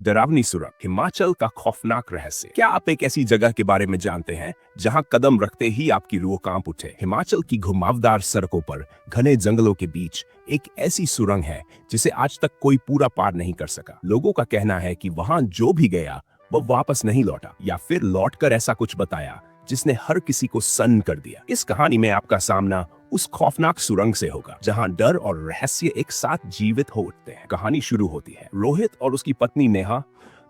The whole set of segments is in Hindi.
डरावनी सुरंग, हिमाचल का खौफनाक रहस्य। क्या आप एक ऐसी जगह के बारे में जानते हैं जहां कदम रखते ही आपकी रूह कांप उठे? हिमाचल की घुमावदार सड़कों पर घने जंगलों के बीच एक ऐसी सुरंग है जिसे आज तक कोई पूरा पार नहीं कर सका। लोगों का कहना है कि वहां जो भी गया वो वापस नहीं लौटा, या फिर लौटकर ऐसा कुछ बताया जिसने हर किसी को सन्न कर दिया। इस कहानी में आपका सामना उस खौफनाक सुरंग से होगा जहां डर और रहस्य एक साथ जीवित हो उठते हैं। कहानी शुरू होती है। रोहित और उसकी पत्नी नेहा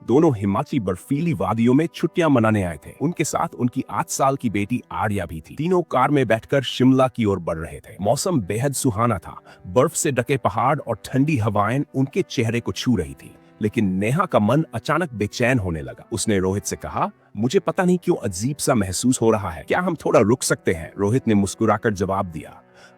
दोनों हिमाचली बर्फीली वादियों में छुट्टियां मनाने आए थे। उनके साथ उनकी 8 साल की बेटी आर्या भी थी। तीनों कार में बैठकर शिमला की ओर बढ़ रहे थे। मौसम बेहद सुहाना था। बर्फ से ढके पहाड़ और ठंडी हवाएं उनके चेहरे को छू रही थी। लेकिन नेहा का मन अचानक बेचैन होने लगा। उसने रोहित से कहा, मुझे पता नहीं क्यों अजीब सा महसूस हो रहा है, क्या हम थोड़ा रुक सकते हैं? रोहित ने मुस्कुराकर जवाब दिया,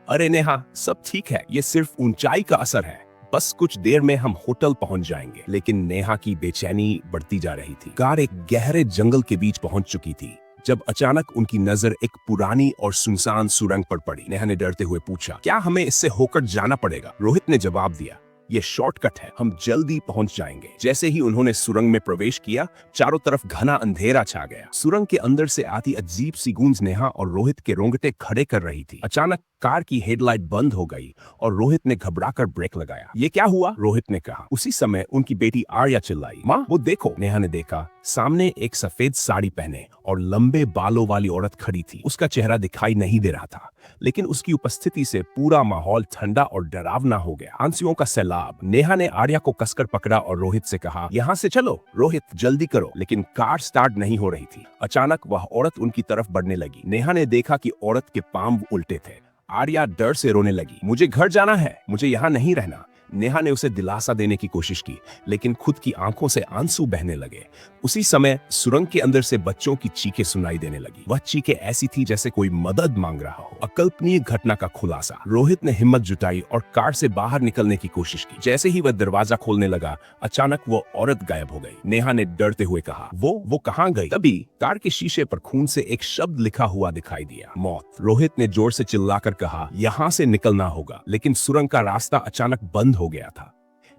अरे नेहा, सब ठीक है, ये सिर्फ ऊंचाई का असर है, बस कुछ देर में हम होटल पहुंच जाएंगे। लेकिन नेहा की बेचैनी बढ़ती जा रही थी। कार एक गहरे जंगल के बीच पहुंच चुकी थी जब अचानक उनकी नजर एक पुरानी और सुनसान सुरंग पर पड़ी। नेहा ने डरते हुए पूछा, क्या हमें इससे होकर जाना पड़ेगा? रोहित ने जवाब दिया, ये शॉर्टकट है, हम जल्दी पहुंच जाएंगे। जैसे ही उन्होंने सुरंग में प्रवेश किया, चारों तरफ घना अंधेरा छा गया। सुरंग के अंदर से आती अजीब सी गूंज नेहा और रोहित के रोंगटे खड़े कर रही थी। अचानक कार की हेडलाइट बंद हो गई और रोहित ने घबराकर ब्रेक लगाया। ये क्या हुआ? रोहित ने कहा। उसी समय उनकी बेटी आर्या चिल्लाई, माँ वो देखो। नेहा ने देखा, सामने एक सफेद साड़ी पहने और लंबे बालों वाली औरत खड़ी थी। उसका चेहरा दिखाई नहीं दे रहा था, लेकिन उसकी उपस्थिति से पूरा माहौल ठंडा और डरावना हो गया। आंसुओं का सैलाब। नेहा ने आर्या को कसकर पकड़ा और रोहित से कहा, यहाँ से चलो। रोहित, जल्दी करो। लेकिन कार स्टार्ट नहीं हो रही थी। अचानक वह औरत उनकी तरफ बढ़ने लगी। नेहा ने देखा कि औरत के पांव उल्टे थे। आर्या डर से रोने लगी, मुझे घर जाना है, मुझे यहाँ नहीं रहना। नेहा ने उसे दिलासा देने की कोशिश की, लेकिन खुद की आंखों से आंसू बहने लगे। उसी समय सुरंग के अंदर से बच्चों की चीखें सुनाई देने लगी। वह चीखें ऐसी थी जैसे कोई मदद मांग रहा हो। अकल्पनीय घटना का खुलासा। रोहित ने हिम्मत जुटाई और कार से बाहर निकलने की कोशिश की। जैसे ही वह दरवाजा खोलने लगा, अचानक वो औरत गायब हो गई। नेहा ने डरते हुए कहा, वो कहाँ गई? तभी कार के शीशे पर खून से एक शब्द लिखा हुआ दिखाई दिया, मौत। रोहित ने जोर से चिल्लाकर कहा, यहाँ से निकलना होगा। लेकिन सुरंग का रास्ता अचानक बंद हो गया था।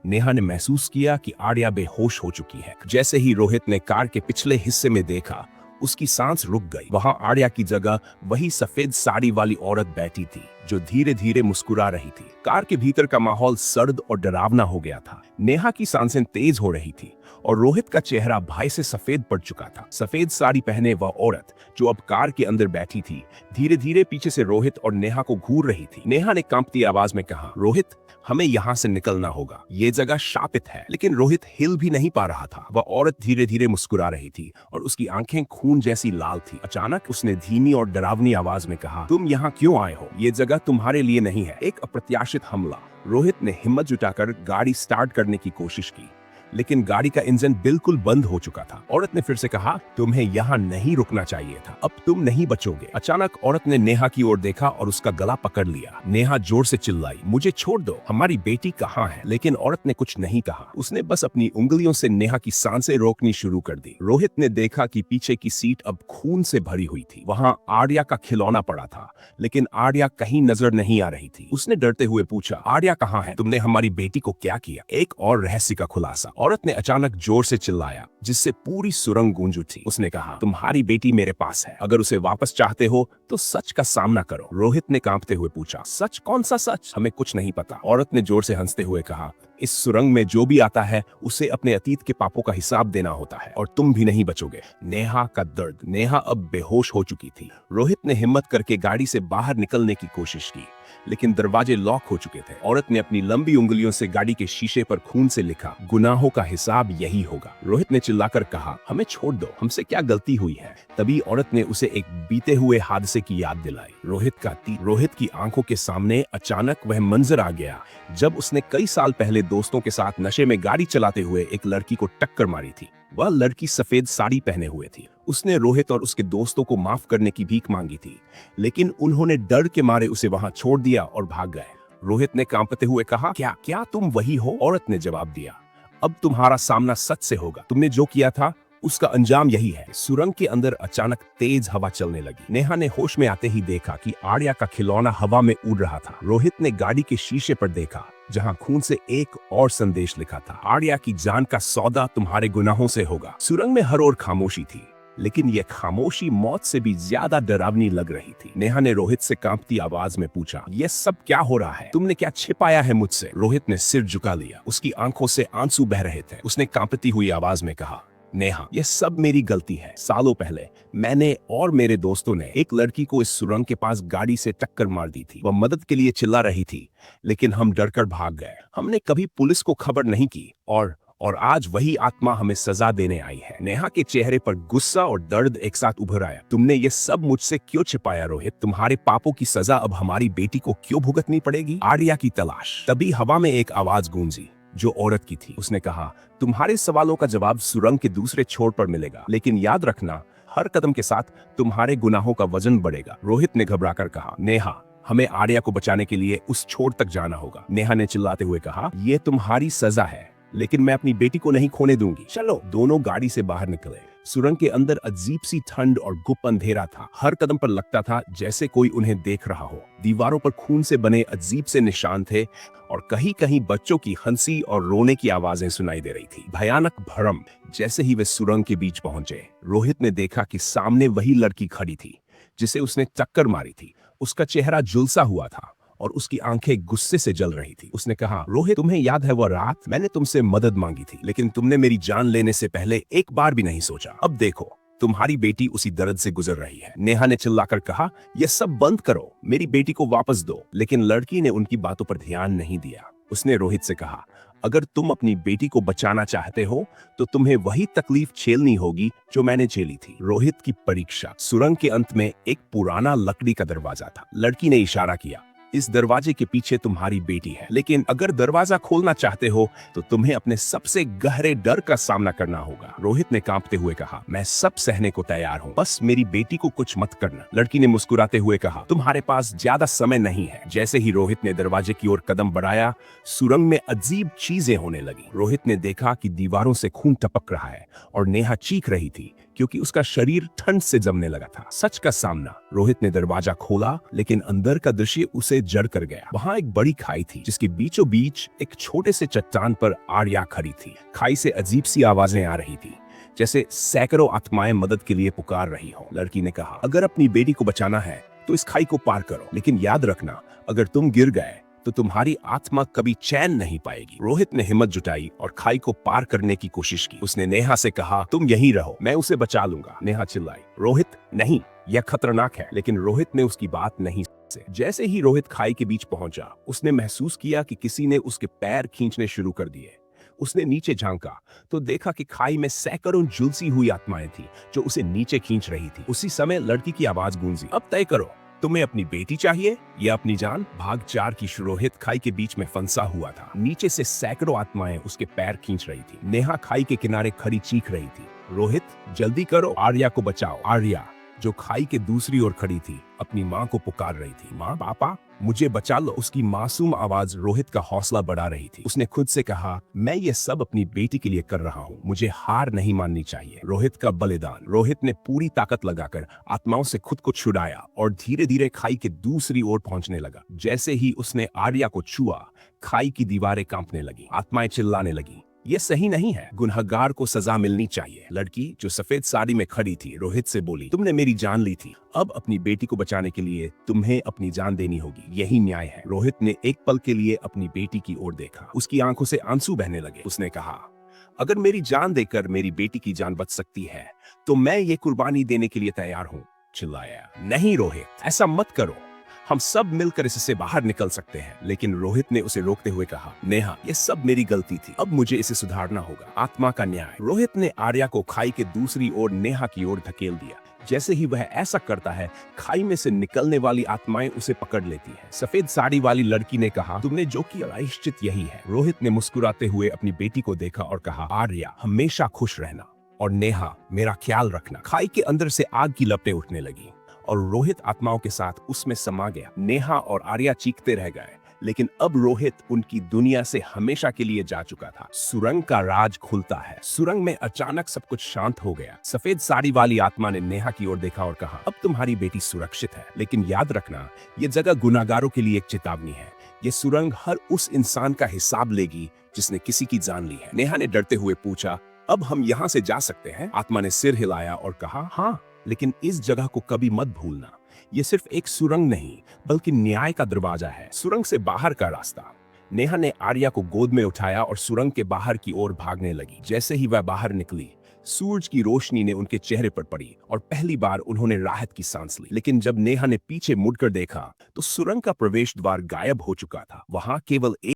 नेहा ने महसूस किया कि आर्या बेहोश हो चुकी है। जैसे ही रोहित ने कार के पिछले हिस्से में देखा, उसकी सांस रुक गई। वहां आर्या की जगह वही सफेद साड़ी वाली औरत बैठी थी, जो धीरे धीरे मुस्कुरा रही थी। कार के भीतर का माहौल सर्द और डरावना हो गया था। नेहा की सांसें तेज हो रही थी और रोहित का चेहरा भय से सफेद पड़ चुका था। सफेद साड़ी पहने वह औरत, जो अब कार के अंदर बैठी थी, धीरे धीरे पीछे से रोहित और नेहा को घूर रही थी। नेहा ने कांपती आवाज में कहा, रोहित, हमें यहाँ से निकलना होगा, ये जगह शापित है। लेकिन रोहित हिल भी नहीं पा रहा था। वह औरत धीरे धीरे मुस्कुरा रही थी और उसकी आंखें खून जैसी लाल थी। अचानक उसने धीमी और डरावनी आवाज में कहा, तुम यहाँ क्यों आए हो? ये जगह तुम्हारे लिए नहीं है। एक अप्रत्याशित हमला। रोहित ने हिम्मत जुटाकर गाड़ी स्टार्ट करने की कोशिश की, लेकिन गाड़ी का इंजन बिल्कुल बंद हो चुका था। औरत ने फिर से कहा, तुम्हें यहाँ नहीं रुकना चाहिए था, अब तुम नहीं बचोगे। अचानक औरत ने नेहा की ओर देखा और उसका गला पकड़ लिया। नेहा जोर से चिल्लाई, मुझे छोड़ दो, हमारी बेटी कहाँ है? लेकिन औरत ने कुछ नहीं कहा। उसने बस अपनी उंगलियों से नेहा की सांसें रोकनी शुरू कर दी। रोहित ने देखा कि पीछे की सीट अब खून से भरी हुई थी। वहाँ आर्या का खिलौना पड़ा था, लेकिन आर्या कहीं नजर नहीं आ रही थी। उसने डरते हुए पूछा, आर्या कहाँ है? तुमने हमारी बेटी को क्या किया? एक और रहस्य का खुलासा। औरत ने अचानक जोर से चिल्लाया, जिससे पूरी सुरंग गूंज उठी। उसने कहा, तुम्हारी बेटी मेरे पास है, अगर उसे वापस चाहते हो तो सच का सामना करो। रोहित ने कांपते हुए पूछा, सच? कौन सा सच? हमें कुछ नहीं पता। औरत ने जोर से हंसते हुए कहा, इस सुरंग में जो भी आता है उसे अपने अतीत के पापों का हिसाब देना होता है, और तुम भी नहीं बचोगे। नेहा का दर्द। नेहा अब बेहोश हो चुकी थी। रोहित ने हिम्मत करके गाड़ी से बाहर निकलने की कोशिश की, लेकिन दरवाजे लॉक हो चुके थे। औरत ने अपनी लंबी उंगलियों से गाड़ी के शीशे पर खून से लिखा, गुनाहों का हिसाब यही होगा। रोहित ने चिल्लाकर कहा, हमें छोड़ दो, हमसे क्या गलती हुई है? तभी औरत ने उसे एक बीते हुए हादसे की याद दिलाई। रोहित की आंखों के सामने अचानक वह मंजर आ गया जब उसने कई साल पहले दोस्तों के साथ नशे में गाड़ी चलाते हुए एक लड़की को टक्कर मारी थी। वह लड़की सफेद साड़ी पहने हुए थी। उसने रोहित और उसके दोस्तों को माफ करने की भीख मांगी थी, लेकिन उन्होंने डर के मारे उसे वहां छोड़ दिया और भाग गए। रोहित ने कांपते हुए कहा, क्या तुम वही हो? औरत ने जवाब दिया, अब तुम्हारा सामना सच से होगा। तुमने जो किया था उसका अंजाम यही है। सुरंग के अंदर अचानक तेज हवा चलने लगी। नेहा ने होश में आते ही देखा कि आर्या का खिलौना हवा में उड़ रहा था। रोहित ने गाड़ी के शीशे पर देखा जहां खून से एक और संदेश लिखा था, आर्या की जान का सौदा तुम्हारे गुनाहों से होगा। सुरंग में हर ओर खामोशी थी, लेकिन यह खामोशी मौत से भी ज्यादा डरावनी लग रही थी। नेहा ने रोहित से कांपती आवाज में पूछा, यह सब क्या हो रहा है? तुमने क्या छिपाया है मुझसे? रोहित ने सिर झुका लिया। उसकी आंखों से आंसू बह रहे थे। उसने कांपती हुई आवाज में कहा, नेहा, यह सब मेरी गलती है। सालों पहले मैंने और मेरे दोस्तों ने एक लड़की को इस सुरंग के पास गाड़ी से टक्कर मार दी थी। वह मदद के लिए चिल्ला रही थी, लेकिन हम डरकर भाग गए। हमने कभी पुलिस को खबर नहीं की और आज वही आत्मा हमें सजा देने आई है। नेहा के चेहरे पर गुस्सा और दर्द एक साथ उभर आया। तुमने ये सब मुझसे क्यों छिपाया रोहित? तुम्हारे पापों की सजा अब हमारी बेटी को क्यों भुगतनी पड़ेगी? आर्या की तलाश। तभी हवा में एक आवाज गूंजी जो औरत की थी। उसने कहा, तुम्हारे सवालों का जवाब सुरंग के दूसरे छोर पर मिलेगा, लेकिन याद रखना, हर कदम के साथ तुम्हारे गुनाहों का वजन बढ़ेगा। रोहित ने घबराकर कहा, नेहा, हमें आर्या को बचाने के लिए उस छोर तक जाना होगा। नेहा ने चिल्लाते हुए कहा, यह तुम्हारी सजा है, लेकिन मैं अपनी बेटी को नहीं खोने दूंगी। चलो। दोनों गाड़ी से बाहर निकले। सुरंग के अंदर अजीब सी ठंड और गुप्त अंधेरा था। हर कदम पर लगता था जैसे कोई उन्हें देख रहा हो। दीवारों पर खून से बने अजीब से निशान थे और कहीं कहीं बच्चों की हंसी और रोने की आवाजें सुनाई दे रही थी। भयानक भरम। जैसे ही वे सुरंग के बीच पहुंचे, रोहित ने देखा कि सामने वही लड़की खड़ी थी जिसे उसने टक्कर मारी थी। उसका चेहरा झुलसा हुआ था और उसकी आंखें गुस्से से जल रही थी। उसने कहा, रोहित, तुम्हें याद है वो रात? मैंने तुमसे मदद मांगी थी, लेकिन तुमने मेरी जान लेने से पहले एक बार भी नहीं सोचा। अब देखो, तुम्हारी बेटी उसी दर्द से गुजर रही है। नेहा ने चिल्लाकर कहा, यह सब बंद करो, मेरी बेटी को वापस दो। लेकिन लड़की ने उनकी बातों पर ध्यान नहीं दिया। उसने रोहित से कहा, अगर तुम अपनी बेटी को बचाना चाहते हो तो तुम्हें वही तकलीफ झेलनी होगी जो मैंने झेली थी। रोहित की परीक्षा। सुरंग के अंत में एक पुराना लकड़ी का दरवाजा था। लड़की ने इशारा किया, इस दरवाजे के पीछे तुम्हारी बेटी है, लेकिन अगर दरवाजा खोलना चाहते हो तो तुम्हें अपने सबसे गहरे डर का सामना करना होगा। रोहित ने कांपते हुए कहा, मैं सब सहने को तैयार हूँ, बस मेरी बेटी को कुछ मत करना। लड़की ने मुस्कुराते हुए कहा, तुम्हारे पास ज्यादा समय नहीं है। जैसे ही रोहित ने दरवाजे की ओर कदम बढ़ाया, सुरंग में अजीब चीजें होने लगी। रोहित ने देखा कि दीवारों से खून टपक रहा है और नेहा चीख रही थी क्योंकि उसका शरीर ठंड से जमने लगा था। सच का सामना। रोहित ने दरवाजा खोला, लेकिन अंदर का दृश्य उसे जड़ कर गया। वहां एक बड़ी खाई थी जिसके बीचों बीच एक छोटे से चट्टान पर आर्या खड़ी थी। खाई से अजीब सी आवाजें आ रही थी, जैसे सैकड़ों आत्माएं मदद के लिए पुकार रही हो। लड़की ने कहा, अगर अपनी बेटी को बचाना है तो इस खाई को पार करो, लेकिन याद रखना, अगर तुम गिर गए तो तुम्हारी आत्मा कभी चैन नहीं पाएगी। रोहित ने हिम्मत जुटाई और खाई को पार करने की कोशिश की। उसने नेहा से कहा, तुम यहीं रहो, मैं उसे बचा लूंगा। नेहा चिल्लाई, रोहित, नहीं, यह खतरनाक है। लेकिन रोहित ने उसकी बात नहीं सुनी। जैसे ही रोहित खाई के बीच पहुंचा, उसने महसूस किया कि किसी ने उसके पैर खींचने शुरू कर दिए। उसने नीचे झांका तो देखा कि खाई में सैकड़ों झुलसी हुई आत्माएं थी जो उसे नीचे खींच रही थी। उसी समय लड़की की आवाज गूंजी, अब तय करो, तुम्हें अपनी बेटी चाहिए या अपनी जान? भाग 4 की रोहित खाई के बीच में फंसा हुआ था। नीचे से सैकड़ों आत्माएं उसके पैर खींच रही थी। नेहा खाई के किनारे खड़ी चीख रही थी, रोहित, जल्दी करो, आर्या को बचाओ। आर्या, जो खाई के दूसरी ओर खड़ी थी, अपनी माँ को पुकार रही थी, माँ, पापा, मुझे बचा लो। उसकी मासूम आवाज रोहित का हौसला बढ़ा रही थी। उसने खुद से कहा, मैं ये सब अपनी बेटी के लिए कर रहा हूँ, मुझे हार नहीं माननी चाहिए। रोहित का बलिदान। रोहित ने पूरी ताकत लगाकर आत्माओं से खुद को छुड़ाया और धीरे धीरे खाई के दूसरी ओर पहुंचने लगा। जैसे ही उसने आर्या को छुआ, खाई की दीवारें कांपने लगी, आत्माएं चिल्लाने लगी, ये सही नहीं है, गुनहगार को सजा मिलनी चाहिए। लड़की जो सफेद साड़ी में खड़ी थी रोहित से बोली, तुमने मेरी जान ली थी, अब अपनी बेटी को बचाने के लिए तुम्हें अपनी जान देनी होगी, यही न्याय है। रोहित ने एक पल के लिए अपनी बेटी की ओर देखा। उसकी आंखों से आंसू बहने लगे। उसने कहा, अगर मेरी जान देकर मेरी बेटी की जान बच सकती है तो मैं ये कुर्बानी देने के लिए तैयार हूँ। चिल्लाया, नहीं रोहित, ऐसा मत करो, हम सब मिलकर इससे बाहर निकल सकते हैं। लेकिन रोहित ने उसे रोकते हुए कहा, नेहा, ये सब मेरी गलती थी, अब मुझे इसे सुधारना होगा। आत्मा का न्याय। रोहित ने आर्या को खाई के दूसरी ओर नेहा की ओर धकेल दिया। जैसे ही वह ऐसा करता है, खाई में से निकलने वाली आत्माएं उसे पकड़ लेती हैं। सफेद साड़ी वाली लड़की ने कहा, तुमने जो किया प्रायश्चित यही है। रोहित ने मुस्कुराते हुए अपनी बेटी को देखा और कहा, आर्या, हमेशा खुश रहना, और नेहा, मेरा ख्याल रखना। खाई के अंदर से आग की लपटें उठने लगी और रोहित आत्माओं के साथ उसमें समा गया। नेहा और आर्या चीखते रह गए, लेकिन अब रोहित उनकी दुनिया से हमेशा के लिए जा चुका था। सुरंग का राज खुलता है। सुरंग में अचानक सब कुछ शांत हो गया। सफेद साड़ी वाली आत्मा ने नेहा की ओर देखा और कहा, अब तुम्हारी बेटी सुरक्षित है, लेकिन याद रखना ये जगह गुनाहगारों के लिए एक चेतावनी है। ये सुरंग हर उस इंसान का हिसाब लेगी जिसने किसी की जान ली है। नेहा ने डरते हुए पूछा, अब हम यहाँ से जा सकते हैं? आत्मा ने सिर हिलाया और कहा, हाँ, लेकिन इस जगह को कभी मत भूलना। ये सिर्फ एक सुरंग नहीं बल्कि न्याय का दरवाजा है। सुरंग से बाहर का रास्ता। नेहा ने आर्या को गोद में उठाया और सुरंग के बाहर की ओर भागने लगी। जैसे ही वह बाहर निकली, सूरज की रोशनी ने उनके चेहरे पर पड़ी और पहली बार उन्होंने राहत की सांस ली। लेकिन जब नेहा ने पीछे मुड़कर देखा तो सुरंग का प्रवेश द्वार गायब हो चुका था। वहां केवल एक